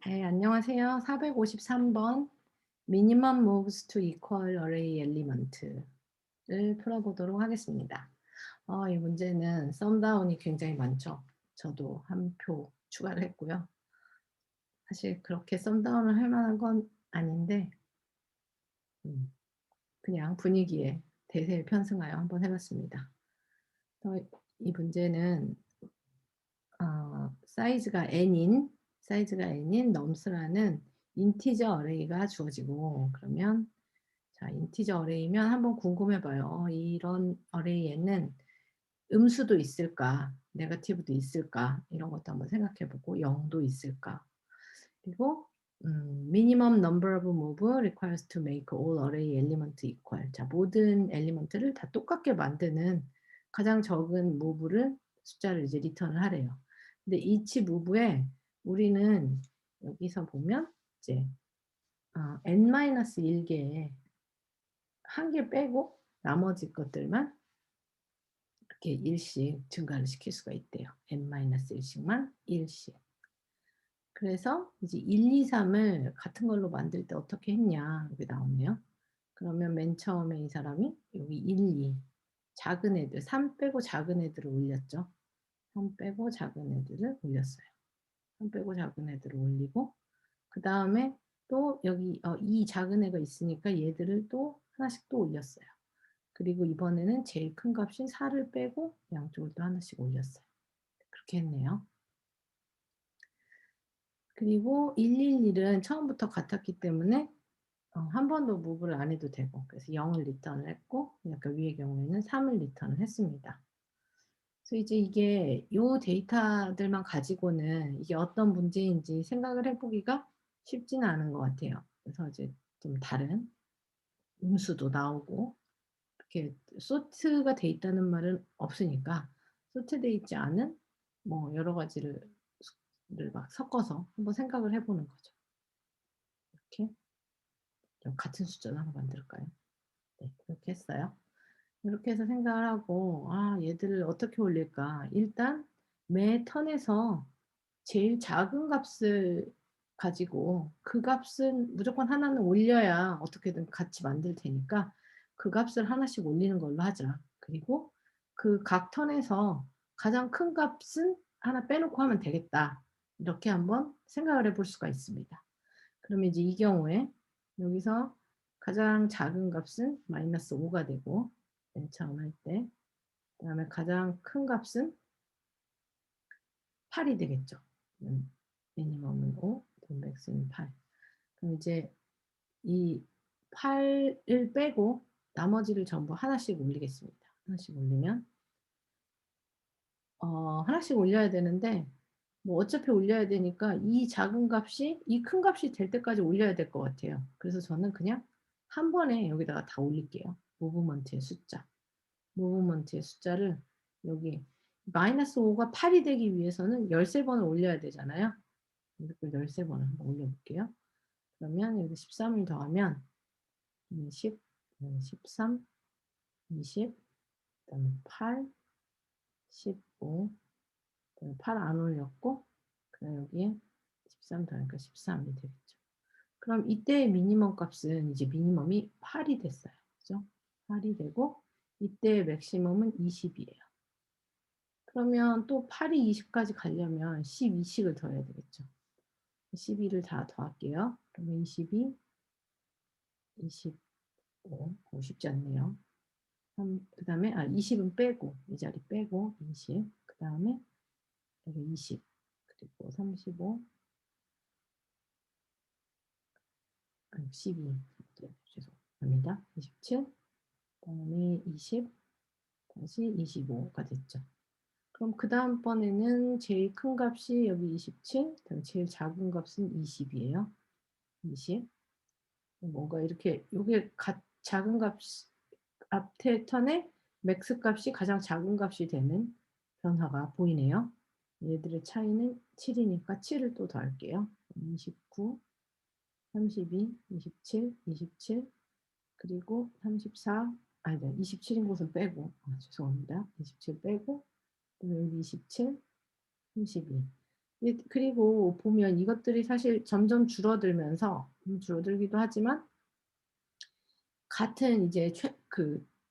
네, 안녕하세요. 453번 Minimum Moves to Equal Array Element를 풀어보도록 하겠습니다. 이 문제는 썸다운이 굉장히 많죠. 저도 한 표 추가를 했고요. 사실 그렇게 썸다운을 할 만한 건 아닌데 그냥 분위기에 대세에 편승하여 한번 해봤습니다. 이 문제는 사이즈가 n인 넘스라는 인티저 어레이가 주어지고, 그러면 자, 인티저 어레이면 한번 궁금해 봐요. 이런 어레이에는 음수도 있을까, 네거티브도 있을까, 이런 것도 한번 생각해 보고, 0도 있을까. 그리고 minimum number of move requires to make all array element equal. 자, 모든 엘리먼트를 다 똑같게 만드는 가장 적은 무브를 숫자를 이제 리턴을 하래요. 근데 each move에 우리는 여기서 보면 이제 n-1개에 한 개 빼고 나머지 것들만 이렇게 1씩 증가를 시킬 수가 있대요. n-1씩만 1씩. 그래서 이제 1, 2, 3을 같은 걸로 만들 때 어떻게 했냐 이게 나오네요. 그러면 맨 처음에 이 사람이 여기 1, 2 작은 애들 3 빼고 작은 애들을 올렸죠. 3 빼고 작은 애들을 올렸어요. 3 빼고 작은 애들을 올리고, 그 다음에 또 여기 이 작은 애가 있으니까 얘들을 또 하나씩 또 올렸어요. 그리고 이번에는 제일 큰 값인 4를 빼고 양쪽을 또 하나씩 올렸어요. 그렇게 했네요. 그리고 111은 처음부터 같았기 때문에 한 번도 무브를 안 해도 되고, 그래서 0을 리턴을 했고, 약간 위의 경우에는 3을 리턴을 했습니다. 그래서 이제 이게 요 데이터들만 가지고는 이게 어떤 문제인지 생각을 해보기가 쉽지는 않은 것 같아요. 그래서 이제 좀 다른 음수도 나오고, 이렇게 소트가 돼 있다는 말은 없으니까 소트돼 있지 않은 뭐 여러 가지를 막 섞어서 한번 생각을 해보는 거죠. 이렇게 같은 숫자로 하나 만들까요? 네, 이렇게 했어요. 이렇게 해서 생각을 하고, 얘들을 어떻게 올릴까? 일단 매 턴에서 제일 작은 값을 가지고 그 값은 무조건 하나는 올려야 어떻게든 같이 만들 테니까 그 값을 하나씩 올리는 걸로 하자. 그리고 그 각 턴에서 가장 큰 값은 하나 빼놓고 하면 되겠다. 이렇게 한번 생각을 해볼 수가 있습니다. 그러면 이제 이 경우에 여기서 가장 작은 값은 -5가 되고, 맨 처음 할 때, 그 다음에 가장 큰 값은 8이 되겠죠. 미니멈은 5, 맥스는 8. 그럼 이제 이 8을 빼고 나머지를 전부 하나씩 올리겠습니다. 하나씩 올리면 하나씩 올려야 되는데, 뭐 어차피 올려야 되니까 이 작은 값이 이 큰 값이 될 때까지 올려야 될 것 같아요. 그래서 저는 그냥 한 번에 여기다가 다 올릴게요. 무브먼트의 숫자. 무브먼트의 숫자를 여기 -5가 8이 되기 위해서는 13번을 올려야 되잖아요. 이걸 13번을 한번 올려볼게요. 그러면 여기 13을 더하면 10, 13, 20, 그다음에 8, 15, 8 안 올렸고, 그럼 여기에 13 더하니까 13이 되겠죠. 그럼 이때의 미니멈 값은 이제 미니멈이 8이 됐어요. 그죠? 8이 되고, 이때의 맥시멈은 20이에요. 그러면 또 8이 20까지 가려면 12씩을 더해야 되겠죠. 12를 다 더할게요. 그러면 22, 25, 쉽지 않네요. 그 다음에 20은 빼고, 이 자리 빼고 20, 그 다음에 여기 20, 그리고 35, 12, 네, 죄송합니다. 27, 그 다음에 20, 다시 25가 됐죠. 그럼 그 다음번에는 제일 큰 값이 여기 27, 그다음 제일 작은 값은 20이에요. 20. 뭔가 이렇게 요게 작은 값 앞에 턴에 맥스 값이 가장 작은 값이 되는 변화가 보이네요. 얘들의 차이는 7이니까 7을 또 더할게요. 29, 32, 27, 27, 그리고 34, 아니, 27인 곳은 빼고, 죄송합니다. 27 빼고, 그리고 여기 27, 32. 그리고 보면 이것들이 사실 점점 줄어들면서 줄어들기도 하지만 같은 이제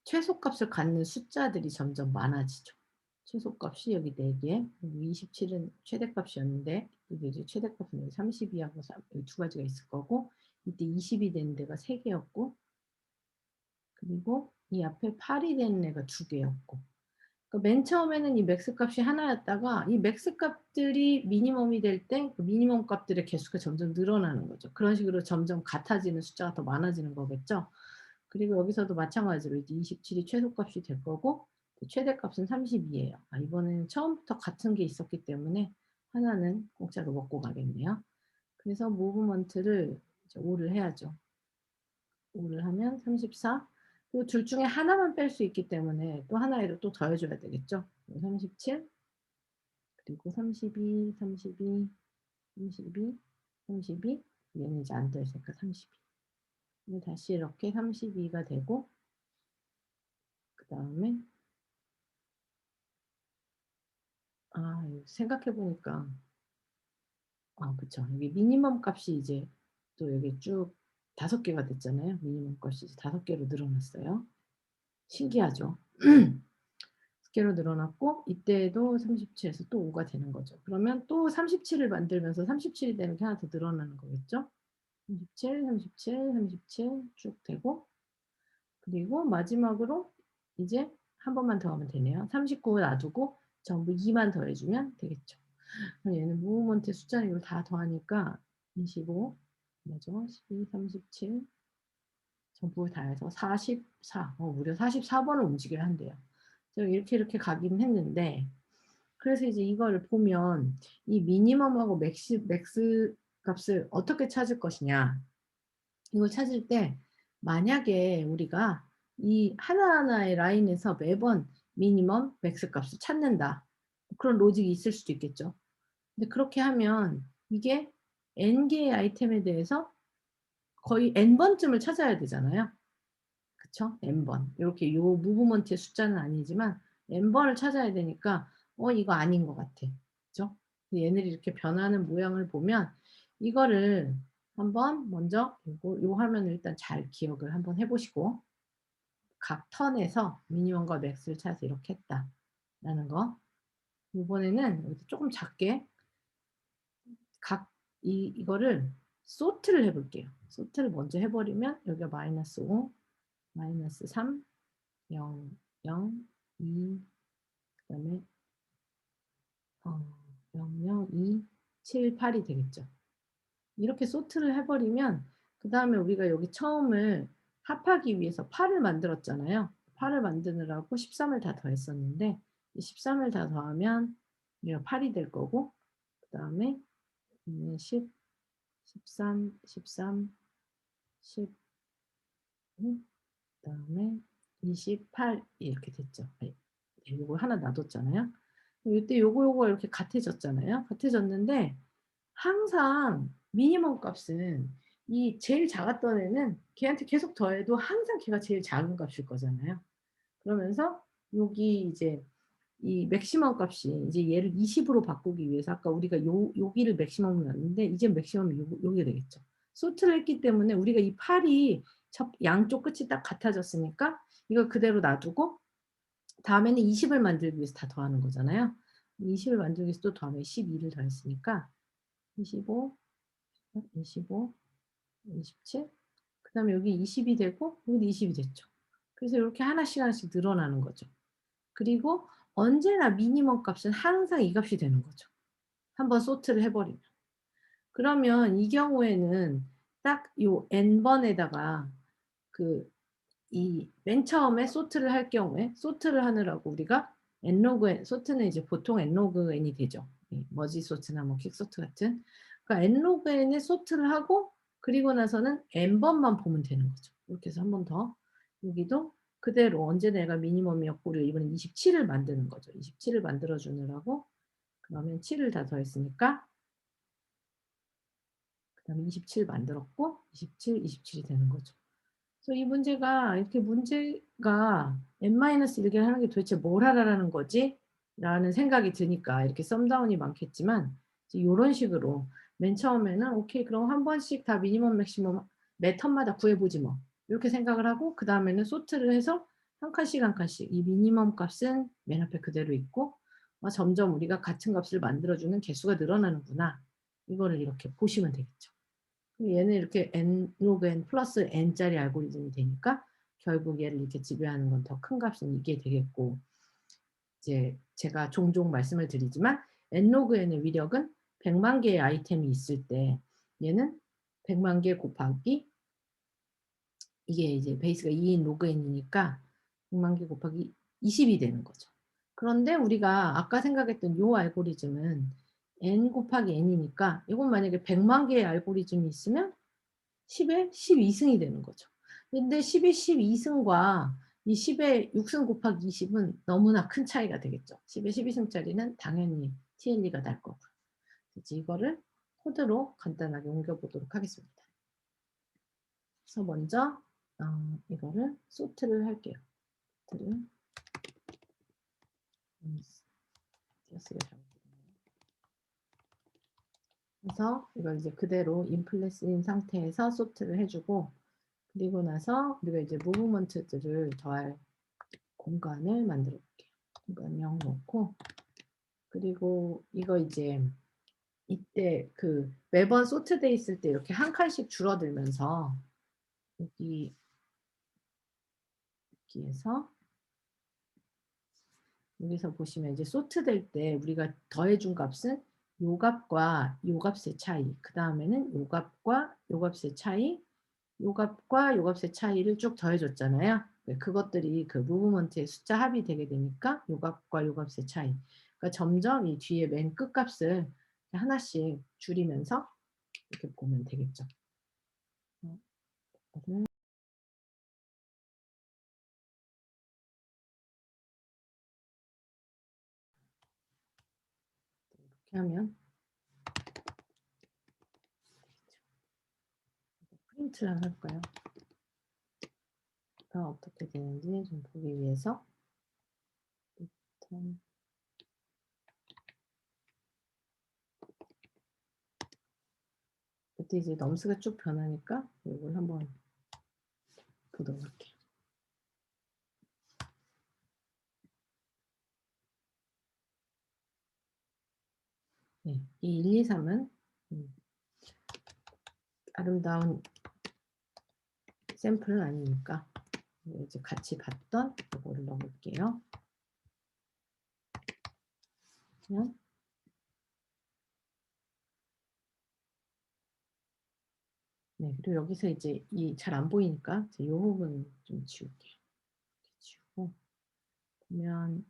최소값을 갖는 숫자들이 점점 많아지죠. 최소값이 여기 4 개, 여기 27은 최대값이었는데 이게 이제 최대값은 여기 32 하고 여기 2 가지가 있을 거고, 이때 20이 되는 데가 3 개였고, 그리고 이 앞에 8이 되는 애가 2 개였고. 그러니까 맨 처음에는 이 맥스 값이 하나였다가 이 맥스 값들이 미니멈이 될 때 그 미니멈 값들의 개수가 점점 늘어나는 거죠. 그런 식으로 점점 같아지는 숫자가 더 많아지는 거겠죠. 그리고 여기서도 마찬가지로 이제 27이 최소값이 될 거고 최대값은 32예요. 이번에는 처음부터 같은 게 있었기 때문에 하나는 공짜로 먹고 가겠네요. 그래서 무브먼트를 이제 5를 해야죠. 5를 하면 34. 그리고 둘 중에 하나만 뺄 수 있기 때문에 또 하나를 또 더해줘야 되겠죠. 37, 그리고 32, 32, 32, 32. 얘는 이제 안 더했으니까 32. 다시 이렇게 32가 되고, 그 다음에 생각해 보니까 그쵸. 여기 미니멈 값이 이제 또 여기 쭉 5개가 됐잖아요. 미니멈 값이 이제 5개로 늘어났어요. 신기하죠. 5개로 늘어났고 이때도 37에서 또 5가 되는 거죠. 그러면 또 37을 만들면서 37이 되는 게 하나 더 늘어나는 거겠죠. 37, 37, 37 쭉 되고, 그리고 마지막으로 이제 한 번만 더 하면 되네요. 39 놔두고 전부 2만 더해주면 되겠죠. 얘는 무브먼트 숫자를 이걸 다 더하니까 25, 맞죠? 12, 37 전부 다 해서 44, 무려 44번을 움직여야 한대요. 이렇게 가긴 했는데, 그래서 이제 이거를 보면 이 미니멈하고 맥스 값을 어떻게 찾을 것이냐. 이걸 찾을 때 만약에 우리가 이 하나하나의 라인에서 매번 미니멈, 맥스 값을 찾는다. 그런 로직이 있을 수도 있겠죠. 근데 그렇게 하면 이게 n개의 아이템에 대해서 거의 n번쯤을 찾아야 되잖아요. 그쵸? n번. 이렇게 요 무브먼트의 숫자는 아니지만 n번을 찾아야 되니까 이거 아닌 것 같아. 그죠? 얘네들이 이렇게 변하는 모양을 보면 이거를 한번 먼저 요 화면을 일단 잘 기억을 한번 해보시고, 각 턴에서 미니멈과 맥스를 찾아서 이렇게 했다라는 거. 이번에는 조금 작게 이거를 소트를 해볼게요. 소트를 먼저 해버리면 여기가 마이너스 5, 마이너스 3, 0, 0, 2, 그 다음에 0, 0, 2, 7, 8이 되겠죠. 이렇게 소트를 해버리면 그 다음에 우리가 여기 처음을 합하기 위해서 8을 만들었잖아요. 8을 만드느라고 13을 다 더했었는데 13을 다 더하면 8이 될 거고, 그 다음에 10, 13, 13, 10, 그 다음에 28 이렇게 됐죠. 요거 하나 놔뒀잖아요. 이때 요거 이렇게 같아졌잖아요. 같아졌는데 항상 미니멈 값은 이 제일 작았던 애는 걔한테 계속 더해도 항상 걔가 제일 작은 값일 거잖아요. 그러면서 여기 이제 이 맥시멈 값이 이제 얘를 20으로 바꾸기 위해서 아까 우리가 여기를 맥시멈으로 놨는데 이제 맥시멈이 요게 되겠죠. 소트를 했기 때문에 우리가 이 8이 양쪽 끝이 딱 같아졌으니까 이걸 그대로 놔두고 다음에는 20을 만들기 위해서 다 더하는 거잖아요. 20을 만들기 위해서 또 더하면 12를 더했으니까 25, 25, 27, 그 다음에 여기 20이 되고 여기 20이 됐죠. 그래서 이렇게 하나씩 늘어나는 거죠. 그리고 언제나 미니멈 값은 항상 이 값이 되는 거죠. 한번 소트를 해버리면. 그러면 이 경우에는 딱 요 n번에다가 이 맨 처음에 소트를 할 경우에 소트를 하느라고 우리가 n로그 n, 소트는 이제 보통 n로그 n이 되죠. 머지 소트나 뭐 퀵 소트 같은. 그러니까 n로그 n에 소트를 하고 그리고 나서는 n번만 보면 되는 거죠. 이렇게 해서 한 번 더 여기도 그대로 언제 내가 미니멈이었고 우리가 이번에 27을 만드는 거죠. 27을 만들어 주느라고 그러면 7을 다 더했으니까 그 다음에 27 만들었고 27, 27이 되는 거죠. 그래서 이 문제가 이렇게 문제가 n-1개 하는 게 도대체 뭘 하라는 거지? 라는 생각이 드니까 이렇게 썸다운이 많겠지만 이런 식으로 맨 처음에는 오케이 그럼 한 번씩 다 미니멈 맥시멈 매 턴마다 구해보지 뭐 이렇게 생각을 하고 그 다음에는 소트를 해서 한 칸씩 한 칸씩 이 미니멈 값은 맨 앞에 그대로 있고 점점 우리가 같은 값을 만들어주는 개수가 늘어나는구나. 이거를 이렇게 보시면 되겠죠. 얘는 이렇게 n 로그 n 플러스 n짜리 알고리즘이 되니까 결국 얘를 이렇게 지배하는 건 더 큰 값은 이게 되겠고, 이제 제가 종종 말씀을 드리지만 n 로그 n의 위력은 100만 개의 아이템이 있을 때 얘는 100만 개 곱하기 이게 이제 베이스가 2인 로그 n이니까 100만 개 곱하기 20이 되는 거죠. 그런데 우리가 아까 생각했던 이 알고리즘은 n 곱하기 n이니까 이건 만약에 100만 개의 알고리즘이 있으면 10의 12승이 되는 거죠. 근데 10의 12승과 이 10의 6승 곱하기 20은 너무나 큰 차이가 되겠죠. 10의 12승짜리는 당연히 TLE가 날 거고요. 그래서 이거를 코드로 간단하게 옮겨보도록 하겠습니다. 그래서 먼저 이거를 소트를 할게요. 소트를 그래서 이걸 이제 그대로 인플레스인 상태에서 소트를 해주고, 그리고 나서 우리가 이제 무브먼트들을 더할 공간을 만들어 볼게요. 공간 0 놓고, 그리고 이거 이제 이때 그 매번 소트돼 있을 때 이렇게 한 칸씩 줄어들면서 여기서 보시면 이제 소트될 때 우리가 더해준 값은 요 값과 요 값의 차이, 그 다음에는 요 값과 요 값의 차이, 요 값과 요 값의 차이를 쭉 더해줬잖아요. 그것들이 그 무브먼트의 숫자 합이 되게 되니까 요 값과 요 값의 차이. 그러니까 점점 이 뒤에 맨 끝 값을 하나씩 줄이면서 이렇게 보면 되겠죠. 이렇게 하면 프린트를 한번 해볼까요? 어떻게 되는지 좀 보기 위해서 일단 그때 이제 넘스가 쭉 변하니까 이걸 한번 보도록 할게요. 네, 이 1, 2, 3은 아름다운 샘플은 아니니까 이제 같이 봤던 이거를 넣어볼게요. 그냥 네, 그리고 여기서 이제 이 잘 안 보이니까 이 부분 좀 지울게요. 지우고 보면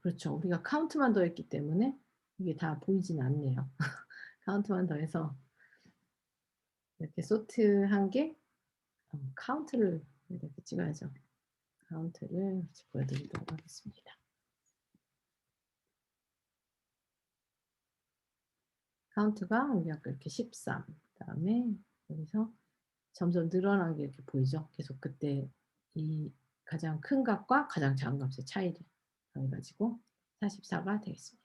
그렇죠. 우리가 카운트만 더했기 때문에 이게 다 보이진 않네요. 카운트만 더해서 이렇게 소트한 게 카운트를 이렇게 찍어야죠. 카운트를 보여드리도록 하겠습니다. 카운트가 여기 아까 이렇게 13, 그다음에 여기서 점점 늘어나는 게 이렇게 보이죠. 계속 그때 이 가장 큰 값과 가장 작은 값의 차이를 더해가지고 44가 되겠습니다.